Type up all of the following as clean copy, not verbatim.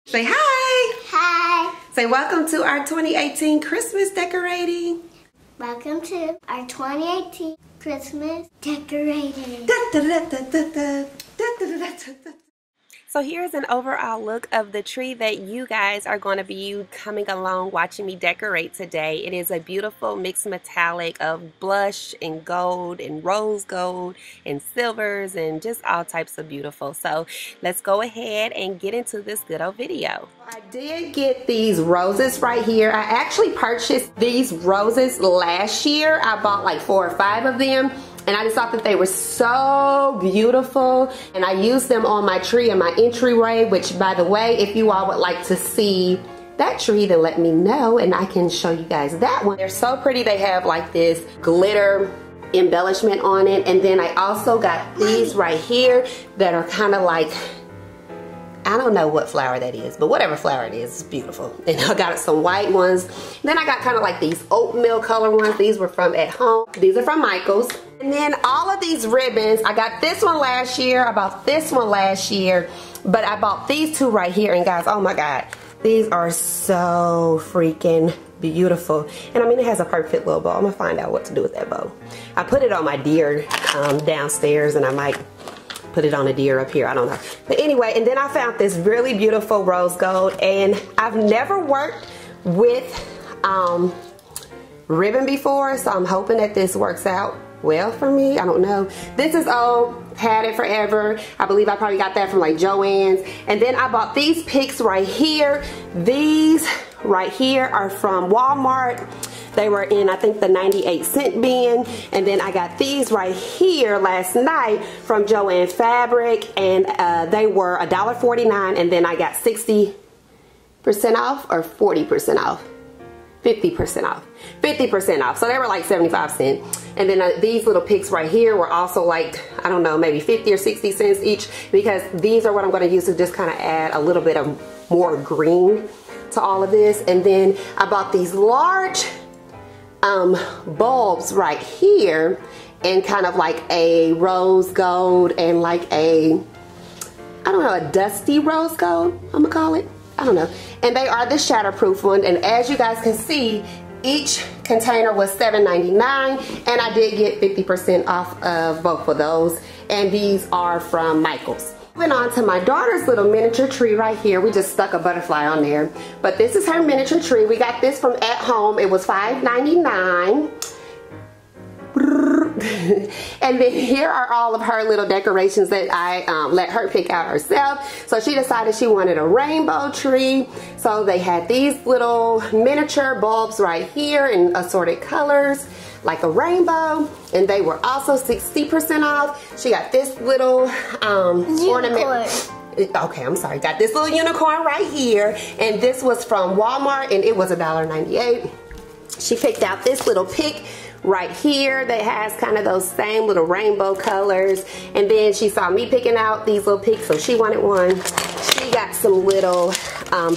Say hi. Hi. Say welcome to our 2018 Christmas decorating. Welcome to our 2018 Christmas decorating. So here's an overall look of the tree that you guys are going to be coming along watching me decorate today. It is a beautiful mixed metallic of blush and gold and rose gold and silvers and just all types of beautiful. So let's go ahead and get into this good old video. I did get these roses right here. I actually purchased these roses last year. I bought like 4 or 5 of them. And I just thought that they were so beautiful. And I used them on my tree in my entryway, which by the way, if you all would like to see that tree, then let me know and I can show you guys that one. They're so pretty. They have like this glitter embellishment on it. And then I also got these right here that are kind of like, I don't know what flower that is, but whatever flower it is, it's beautiful. And I got some white ones. Then I got kind of like these oatmeal color ones. These were from At Home. These are from Michaels. And then all of these ribbons, I got this one last year. I bought this one last year, but I bought these 2 right here. And guys, oh my God, these are so freaking beautiful. And I mean, it has a perfect little bow. I'm gonna find out what to do with that bow. I put it on my deer downstairs, and I might put it on a deer up here, I don't know. But anyway, and then I found this really beautiful rose gold, and I've never worked with ribbon before, so I'm hoping that this works out well for me. I don't know. This is old, had it forever. I believe I probably got that from like Joann's. And then I bought these picks right here. These right here are from Walmart. They were in, I think, the 98-cent bin. And then I got these right here last night from Joann Fabric, and they were $1.49, and then I got 60% off or 40% off. 50% off. 50% off. So they were like 75 cents. And then these little picks right here were also like, I don't know, maybe 50 or 60 cents each, because these are what I'm going to use to just kind of add a little bit of more green to all of this. And then I bought these large bulbs right here in kind of like a rose gold and like a, I don't know, a dusty rose gold, I'm gonna call it. I don't know. And they are the shatterproof one. And as you guys can see, each container was $7.99, and I did get 50% off of both of those. And these are from Michaels. Moving on to my daughter's little miniature tree right here. We just stuck a butterfly on there. But this is her miniature tree. We got this from At Home. It was $5.99. And then here are all of her little decorations that I let her pick out herself. So she decided she wanted a rainbow tree. So they had these little miniature bulbs right here in assorted colors, like a rainbow, and they were also 60% off. She got this little ornament. Okay, I'm sorry. Got this little unicorn right here, and this was from Walmart, and it was $1.98. She picked out this little pick right here that has kind of those same little rainbow colors, and then she saw me picking out these little picks, so she wanted one. She got some little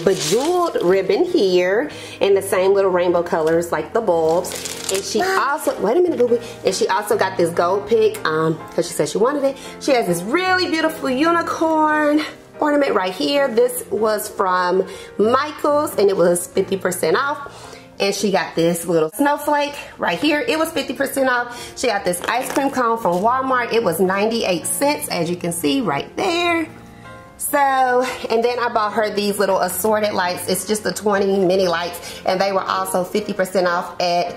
bejeweled ribbon here in the same little rainbow colors like the bulbs. And she also, wait a minute, boo-boo. And she also got this gold pick because she said she wanted it. She has this really beautiful unicorn ornament right here. This was from Michaels, and it was 50% off. And she got this little snowflake right here. It was 50% off. She got this ice cream cone from Walmart. It was 98 cents, as you can see right there. So, and then I bought her these little assorted lights. It's just the 20 mini lights, and they were also 50% off at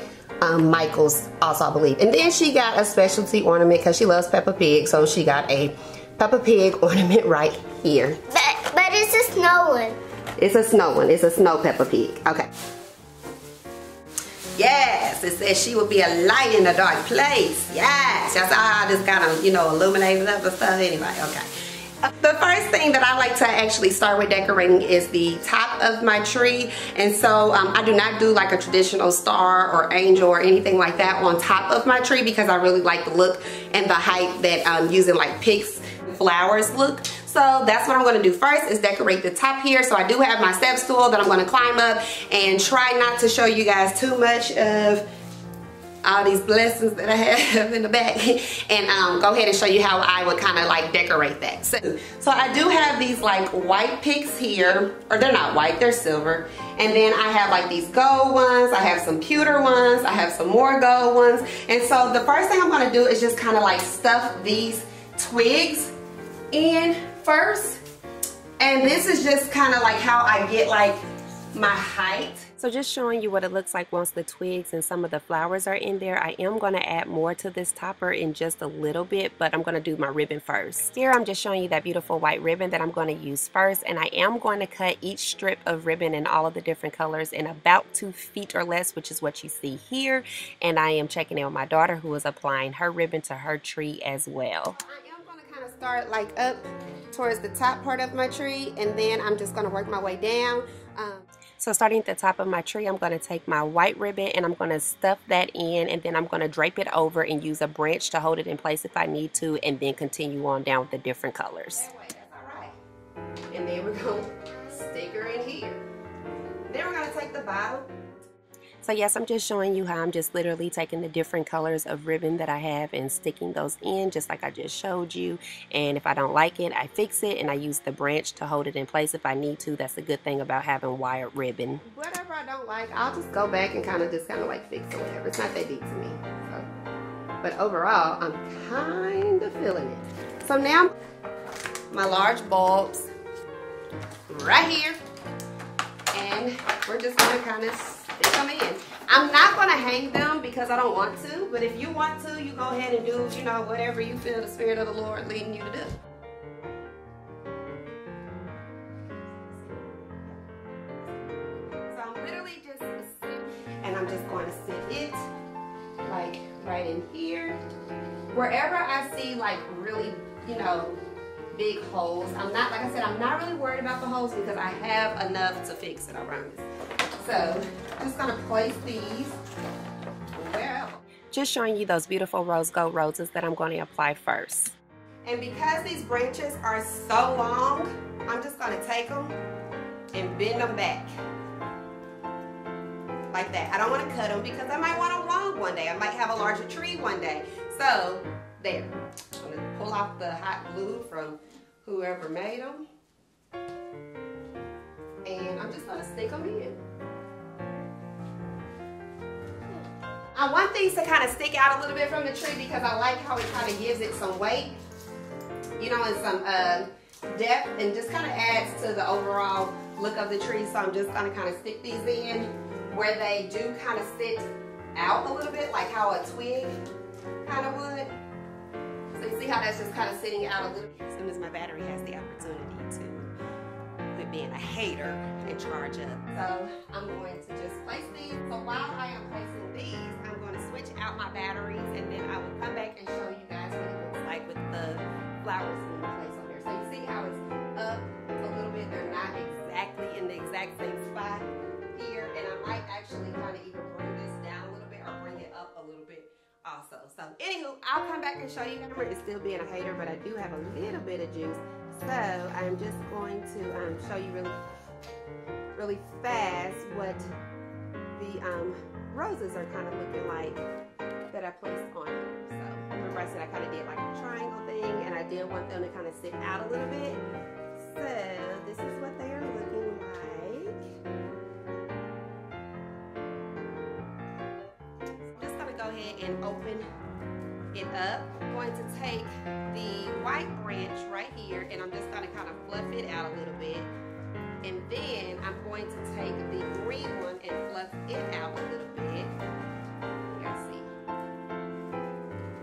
Michaels also, I believe. And then she got a specialty ornament because she loves Peppa Pig, so she got a Peppa Pig ornament right here. But it's a snow one. It's a snow one. It's a snow Peppa Pig. Okay. Yes, it says she will be a light in a dark place. Yes, that's how I just kind of, you know, illuminated up and stuff. Anyway, okay. The first thing that I like to actually start with decorating is the top of my tree. And so I do not do like a traditional star or angel or anything like that on top of my tree, because I really like the look and the height that using like picks flowers look. So that's what I'm going to do first, is decorate the top here. So I do have my step stool that I'm going to climb up, and try not to show you guys too much of all these blessings that I have in the back and go ahead and show you how I would kind of like decorate that. So I do have these like white picks here, or they're not white, they're silver. And then I have like these gold ones, I have some pewter ones, I have some more gold ones. And so the first thing I'm gonna do is just kind of like stuff these twigs in first. And this is just kind of like how I get like my height. So just showing you what it looks like once the twigs and some of the flowers are in there. I am going to add more to this topper in just a little bit, but I'm going to do my ribbon first. Here I'm just showing you that beautiful white ribbon that I'm going to use first, and I am going to cut each strip of ribbon in all of the different colors in about 2 feet or less, which is what you see here. And I am checking in with my daughter, who is applying her ribbon to her tree as well. I am going to kind of start like up towards the top part of my tree, and then I'm just going to work my way down. So starting at the top of my tree, I'm going to take my white ribbon and I'm going to stuff that in, and then I'm going to drape it over and use a branch to hold it in place if I need to, and then continue on down with the different colors. That's all right. And then we're going to stick her in here. Then we're going to take the bottom. So yes, I'm just showing you how I'm just literally taking the different colors of ribbon that I have and sticking those in just like I just showed you. And if I don't like it, I fix it and I use the branch to hold it in place if I need to. That's the good thing about having wired ribbon. Whatever I don't like, I'll just go back and kind of like fix it, whatever. It's not that deep to me. So. But overall, I'm kind of feeling it. So now, my large bulbs right here. And we're just going to kind of come in. I'm not going to hang them because I don't want to, but if you want to, you go ahead and do, you know, whatever you feel the Spirit of the Lord leading you to do. So I'm literally just sitting, and I'm just going to sit it like right in here. Wherever I see like really, you know, big holes, I'm not, like I said, I'm not really worried about the holes because I have enough to fix it, I promise. So I'm just gonna place these wherever. Just showing you those beautiful rose gold roses that I'm going to apply first. And because these branches are so long, I'm just gonna take them and bend them back. Like that. I don't want to cut them because I might want them long one day. I might have a larger tree one day. So there. I'm gonna pull off the hot glue from whoever made them. And I'm just gonna stick them in. I want these to kind of stick out a little bit from the tree because I like how it kind of gives it some weight, you know, and some depth, and just kind of adds to the overall look of the tree. So I'm just going to kind of stick these in where they do kind of sit out a little bit, like how a twig kind of would. So you see how that's just kind of sitting out a little bit. As soon as my battery has the opportunity to quit being a hater and charge up. So I'm going to just place these. So while I am placing these, I'm going to switch out my batteries, and then I will come back and show you guys what it looks like with the flowers in place on there. So you see how it's up a little bit. They're not exactly in the exact same spot here, and I might actually kind of either bring this down a little bit or bring it up a little bit also. So anywho, I'll come back and show you. It's still being a hater, but I do have a little bit of juice. So I'm just going to show you really fast what the roses are kind of looking like that I placed on here. So remember I said I kind of did like a triangle thing, and I did want them to kind of sit out a little bit. So this is what they are looking like. I'm just going to go ahead and open it up. I'm going to take the white branch right here, and I'm just going to kind of fluff it out a little bit. And then I'm going to take the green one and fluff it out a little bit. You guys see?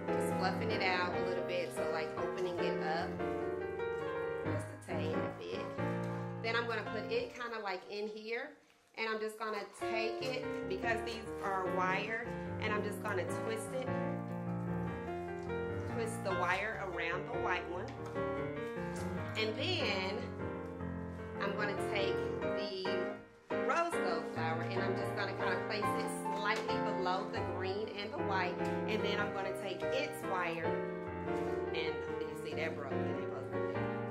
Just fluffing it out a little bit, so like opening it up just a tad bit. Then I'm going to put it kind of like in here, and I'm just going to take it, because these are wired, and I'm just going to twist it. Twist the wire around the white one. And then I'm going to take the rose gold flower, and I'm just going to kind of place it slightly below the green and the white, and then I'm going to take its wire, and you see that broke,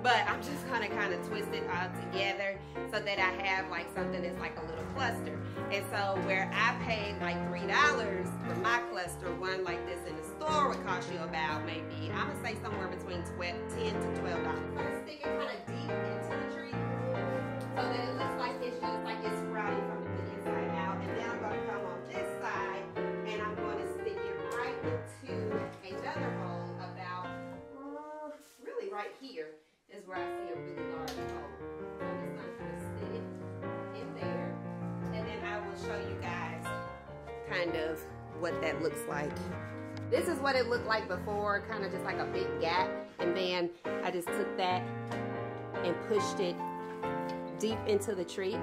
but I'm just going to kind of twist it all together so that I have like something that's like a little cluster. And so where I paid like $3 for my cluster, one like this in the store would cost you about maybe, I'm gonna say somewhere between $10 to $12. I'm gonna stick it kind of deep into the tree so that it looks like it's just like it's sprouting from the inside out. And then I'm gonna come on this side and I'm gonna stick it right into another hole about, really right here is where I see a really large hole. So I'm just gonna kind of stick it in there. And then I will show you guys kind of what that looks like. This is what it looked like before, kind of just like a big gap. And then I just took that and pushed it deep into the trees.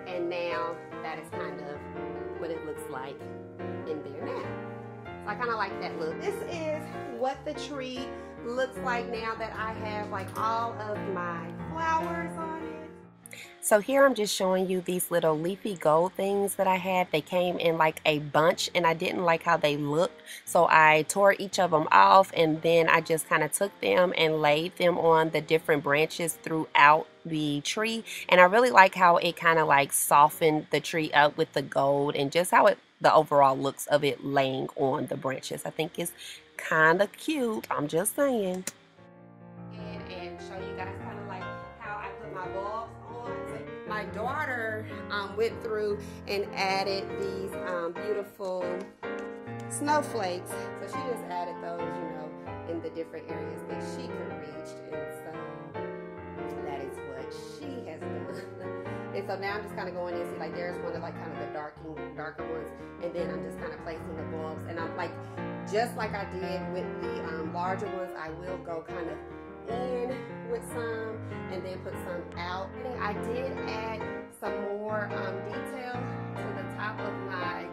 And now that is kind of what it looks like in there now. So I kind of like that look. This is what the tree looks like now that I have like all of my flowers on it. So here I'm just showing you these little leafy gold things that I had. They came in like a bunch and I didn't like how they looked. So I tore each of them off and then I just kind of took them and laid them on the different branches throughout the tree. And I really like how it kind of like softened the tree up with the gold and just how the overall looks of it laying on the branches. I think it's kind of cute. I'm just saying. And show you guys kind of like how I put my bulbs on. So my daughter went through and added these beautiful snowflakes. So she just added those, you know, in the different areas that she could reach. And so that is what she has done. And so now I'm just kind of going in and see, like there's one of like kind of the darker ones, and then I'm just kind of placing the bulbs. And I'm like, just like I did with the larger ones, I will go kind of in with some and then put some out. And I did add some more detail to the top of my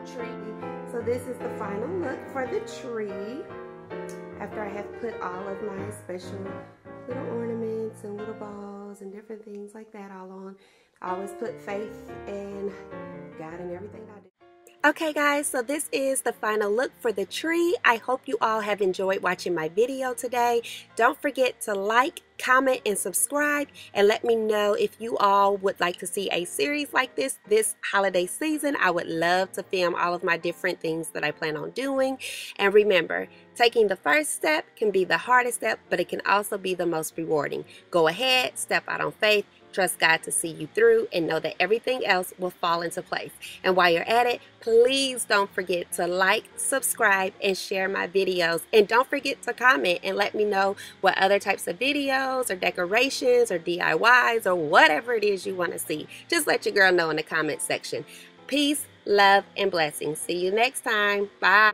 tree. So this is the final look for the tree after I have put all of my special little ornaments and little balls and different things like that all on. I always put faith in God in everything I do. Okay guys, so this is the final look for the tree. I hope you all have enjoyed watching my video today. Don't forget to like, comment, and subscribe, and let me know if you all would like to see a series like this holiday season. I would love to film all of my different things that I plan on doing. And remember, taking the first step can be the hardest step, but it can also be the most rewarding. Go ahead, step out on faith. Trust God to see you through and know that everything else will fall into place. And while you're at it, please don't forget to like, subscribe, and share my videos. And don't forget to comment and let me know what other types of videos or decorations or DIYs or whatever it is you want to see. Just let your girl know in the comment section. Peace, love, and blessings. See you next time. Bye.